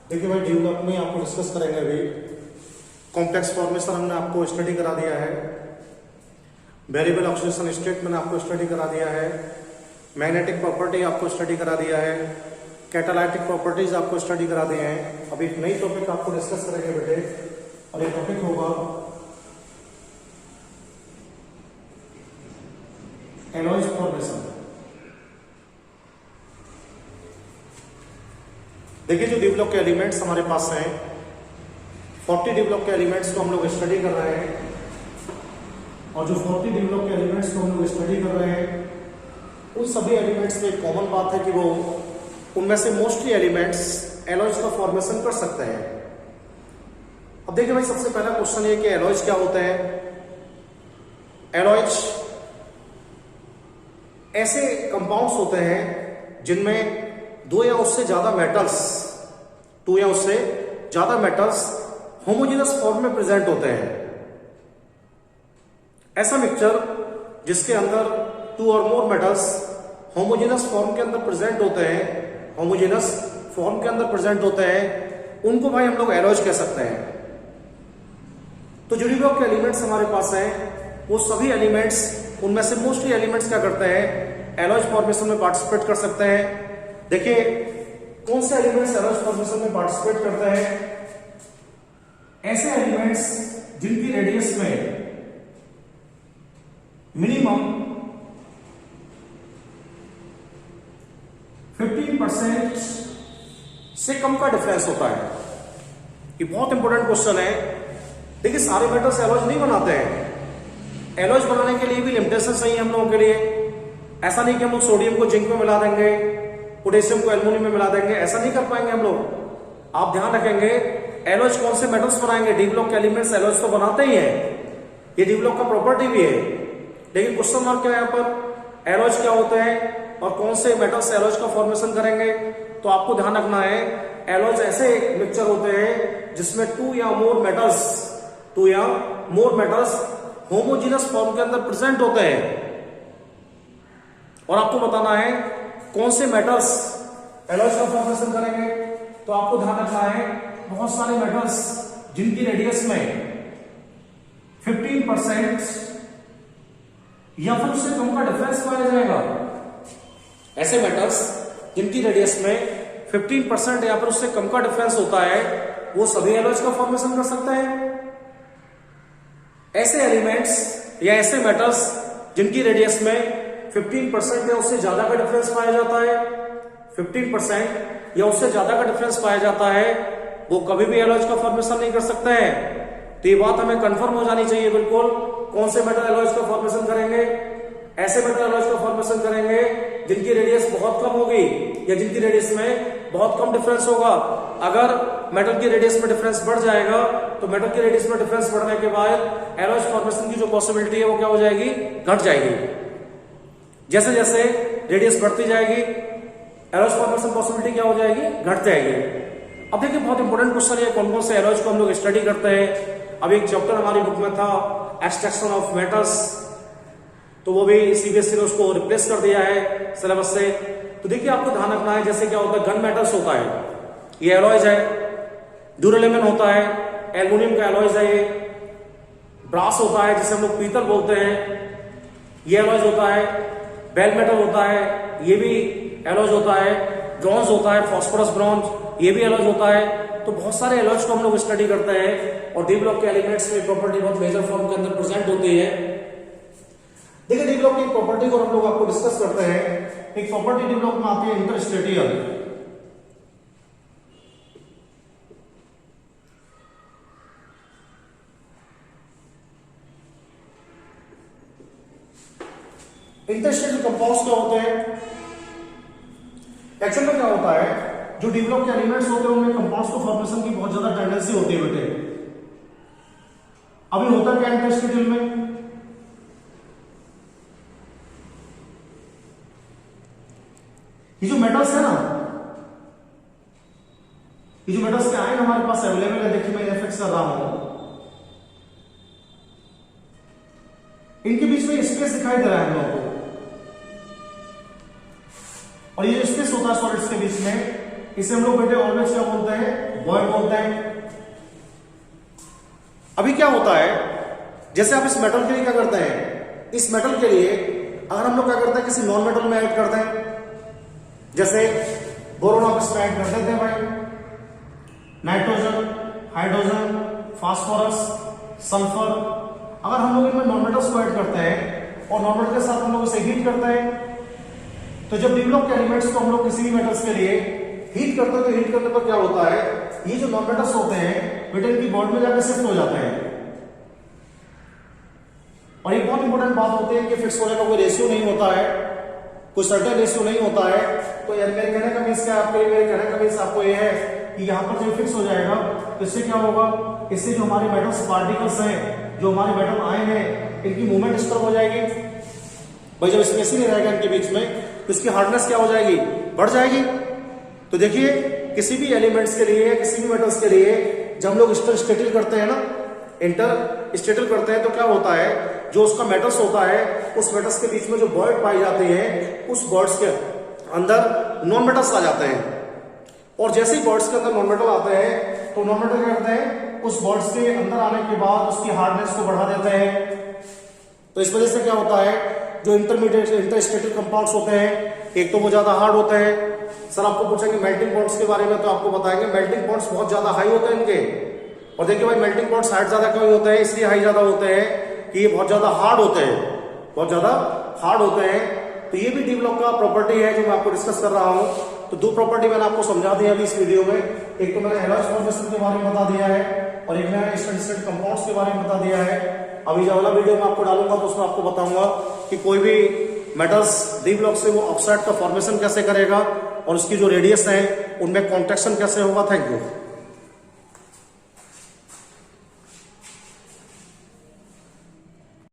देखिए भाई, डेवलप में आपको डिस्कस करेंगे अभी। कॉम्प्लेक्स फॉर्मेशन हमने आपको स्टडी करा दिया है, वेरिएबल ऑक्सीडेशन स्टेट मैंने आपको स्टडी करा दिया है, मैग्नेटिक प्रॉपर्टी आपको स्टडी करा दिया है, कैटालाइटिक प्रॉपर्टीज आपको स्टडी करा दिए हैं। अभी एक नई टॉपिक आपको डिस्कस करेंगे बेटे, और ये टॉपिक होगा एलॉयज फॉर्मेशन। देखिए, जो डेवलप के एलिमेंट्स हमारे पास हैं, 40 डेवलप के एलिमेंट्स को हम लोग स्टडी कर रहे हैं, और जो 40 डेवलप के एलिमेंट्स को हम लोग स्टडी कर रहे हैं, उन सभी एलिमेंट्स में एक कॉमन बात है कि वो उनमें से मोस्टली एलिमेंट्स एलॉयज का फॉर्मेशन कर सकते हैं। अब देखिए भाई, सबसे पहला क्वेश्चन ये कि एलॉयज क्या होते हैं। एलॉयज ऐसे कंपाउंड्स होते हैं जिनमें दो या उससे ज्यादा मेटल्स होमोजेनस फॉर्म में प्रेजेंट होते हैं। ऐसा मिक्सचर जिसके अंदर 2 और मोर मेटल्स होमोजेनस फॉर्म के अंदर प्रेजेंट होते हैं, उनको भाई हम लोग एलॉयज कह सकते हैं। तो जो डेवलप के एलिमेंट्स हमारे पास हैं, वो सभी एलिमेंट्स, उनमें से मोस्टली एलिमेंट्स क्या करते हैं, एलॉयज फॉर्मेशन में पार्टिसिपेट कर सकते हैं। देखिए, कौन से एलिमेंट्स एलॉयज फॉर्मेशन में पार्टिसिपेट करते हैं। ऐसे एलिमेंट्स जिनकी रेडियस में मिनिमम 15% से कम का डिफरेंस होता है। ये बहुत इंपॉर्टेंट क्वेश्चन है। देखिए, सारे मेटल्स एलॉयज नहीं बनाते हैं। एलॉयज बनाने के लिए भी लिमिटेशन सही है हम लोगों के लिए। ऐसा नहीं कि हम लोग सोडियम को जिंक में मिला देंगे, पोटेशियम को एल्युमिनियम में मिला देंगे, ऐसा नहीं कर पाएंगे हम लोग। आप ध्यान रखेंगे, एलॉयज कौन से मेटल्स बनाएंगे। डेवलप के एलिमेंट्स एलॉयज तो बनाते ही हैं, ये डेवलप का प्रॉपर्टी भी है। लेकिन क्वेश्चन मार्क क्या है यहाँ पर, एलॉयज क्या होते हैं और कौन से मेटल्स एलॉयज का फॉर्मेशन करेंगे। तो आपको ध्यान रखना है, एलॉयज ऐसे मिक्सचर होते हैं जिसमें 2 या मोर मेटल्स होमोजेनस फॉर्म के अंदर प्रेजेंट होते हैं। और आपको बताना है कौन से मेटल्स एलॉयज का फॉर्मेशन करेंगे। तो आपको ध्यान रखना है, बहुत सारे मेटल्स जिनकी रेडियस में 15% या फिर उससे कम का डिफरेंस पाया जाएगा। ऐसे मेटल्स जिनकी रेडियस में 15% या फिर उससे कम का डिफरेंस होता है, वो सभी एलॉयज का फॉर्मेशन कर सकते हैं। ऐसे एलिमेंट्स या ऐसे मेटल्स जिनकी रेडियस में 15% या उससे ज्यादा का डिफरेंस पाया जाता है, 15% या उससे ज्यादा का डिफरेंस पाया जाता है, वो कभी भी एलॉयज का फॉर्मेशन नहीं कर सकते हैं। तो ये बात हमें कंफर्म हो जानी चाहिए बिल्कुल। कौन से मेटल एलॉयज का फॉर्मेशन करेंगे, ऐसे मेटल एलॉयज का फॉर्मेशन करेंगे जिनकी रेडियस बहुत कम होगी या जिनकी रेडियस में बहुत कम डिफरेंस होगा। अगर मेटल की रेडियस में डिफरेंस बढ़ जाएगा, तो मेटल की रेडियस में डिफरेंस बढ़ने के बाद एलॉयज फॉर्मेशन की जो पॉसिबिलिटी है वो क्या हो जाएगी, घट जाएगी। जैसे जैसे रेडियस बढ़ती जाएगी, एलॉयज फॉर्मेशन पॉसिबिलिटी क्या हो जाएगी, घट जाएगी। अब देखिए, बहुत इंपॉर्टेंट क्वेश्चन है, कौन कौन से एलॉयज को हम लोग स्टडी करते हैं। अब एक चैप्टर हमारी बुक में था एक्सट्रैक्शन ऑफ मेटल्स, तो वो भी सीबीएसई ने उसको रिप्लेस कर दिया है सिलेबस से। तो देखिए, आपको ध्यान रखना है, जैसे क्या होता है, गन मेटल्स होता है, ये एलॉयज है। ड्यूरेलेमन होता है, एल्युमिनियम का एलॉयज है। ये ब्रास होता है, जिसे हम लोग पीतल बोलते हैं, ये एलॉयज होता है। बेल मेटल होता है, ये भी एलॉयज होता है। ब्रॉन्ज होता है, फास्फोरस ब्रॉन्ज, ये भी एलॉयज होता है। तो बहुत सारे एलॉयज को हम लोग स्टडी करते हैं, और डेवलप के एलिमेंट्स में प्रॉपर्टी बहुत मेजर फॉर्म के अंदर प्रेजेंट होती है। देखिए, डेवलप की प्रॉपर्टी को हम लोग आपको डिस्कस करते हैं। एक प्रॉपर्टी डेवलप में आती है इंटरस्टेटियल। इंटरस्टेटियल कंपाउंड्स क्या होते हैं, एक्चुअल में क्या होता है, जो डेवलप के एलिमेंट्स होते हैं उनमें कंपाउंड्स को फॉर्मेशन की बहुत ज्यादा टेंडेंसी होती है बेटे। अभी होता क्या इंटरस्टेटियल में, ये जो मेटल्स है ना, ये जो मेटल्स के आयन हमारे पास अवेलेबल है, देखिए मैं एफएक्स कर रहा हूं, इनके बीच में स्पेस दिखाई दे रहा है हम लोगों को। और ये जो स्पेस होता है सॉलिड्स के बीच में, इसे हम लोग बेटे ऑलवेज क्या बोलते हैं, वॉइड बोलते हैं। अभी क्या होता है, जैसे आप इस मेटल के लिए क्या करते हैं, इस मेटल के लिए अगर हम लोग क्या करते हैं किसी नॉन मेटल में ऐड करते हैं, जैसे बोरोन आप इसमें ऐड कर देते हैं भाई, नाइट्रोजन, हाइड्रोजन, फास्फोरस, सल्फर, अगर हम लोग इनमें नॉन मेटल्स को ऐड करते हैं और नॉन मेटल के साथ हम लोग इसे हीट करते हैं, तो जब डी ब्लॉक के एलिमेंट्स को हम लोग किसी भी मेटल्स के लिए हीट करते हैं तो हीट करने पर क्या होता है, ये जो नॉन मेटल्स होते हैं बेटा इनकी बॉन्ड में जाकर शिफ्ट हो जाते हैं। और ये बहुत इंपॉर्टेंट बात होती है कि फिक्स होने का कोई रेशियो नहीं होता है, कोई सर्टेन रेशियो नहीं होता है। तो मेरे कहने का मीन्स क्या है आपके लिए, मेरे कहने का मीन्स आपको ये है कि यहाँ पर जब फिक्स हो जाएगा तो इससे क्या होगा, इससे जो हमारे मेटल्स पार्टिकल्स हैं, जो हमारे मेटल आए हैं, इनकी मूवमेंट डिस्टर्ब हो जाएगी भाई। जब स्पेसिंग नहीं रहेगा इनके बीच में तो इसकी हार्डनेस क्या हो जाएगी, बढ़ जाएगी। तो देखिए किसी भी एलिमेंट्स के लिए, किसी भी मेटल्स के लिए जब हम लोग इंटरस्टेटल करते हैं ना, इंटरस्टेटल करते हैं तो क्या होता है, जो उसका मेटल्स होता है उस मेटल्स के बीच में जो बॉन्ड पाई जाते हैं उस बॉन्ड्स के अंदर नॉन मेटल्स आ जाते हैं। और जैसे ही बॉन्ड्स के अंदर नॉन मेटल आते हैं तो नॉन मेटल क्या करते हैं, उस बॉन्ड्स के अंदर आने के बाद उसकी हार्डनेस को बढ़ा देते हैं। तो इस वजह से क्या होता है, जो इंटरमीडिएट इंटरस्टेटल कंपाउंड्स होते हैं एक तो वो ज्यादा हार्ड होते हैं। सर आपको पूछेंगे मेल्टिंग पॉइंट्स के बारे में तो आपको बताएंगे मेल्टिंग पॉइंट्स बहुत ज्यादा हाई होते हैं इनके। और देखिए भाई मेल्टिंग पॉइंट्स हाइट ज्यादा क्यों होते हैं, इसलिए हाई ज्यादा होते हैं कि ये बहुत ज्यादा हार्ड होते हैं, बहुत ज्यादा हार्ड होते हैं। तो ये भी डी ब्लॉक का प्रॉपर्टी है जो मैं आपको डिस्कस कर रहा हूं। तो दो प्रॉपर्टी मैंने आपको समझा दिया अभी इस वीडियो में, एक तो मैंने हैलोज फॉर्मेशन के बारे में बता दिया है और एक मैंने स्टेट कंपाउंड्स के बारे में बता दिया है। अभी जो अगला वीडियो मैं आपको डालूंगा तो उसमें आपको बताऊंगा कि कोई भी मेटल्स डी ब्लॉक से वो ऑक्साइड का फॉर्मेशन कैसे करेगा और उसकी जो रेडियस है उनमें कॉन्ट्रैक्शन कैसे होगा। Thank you.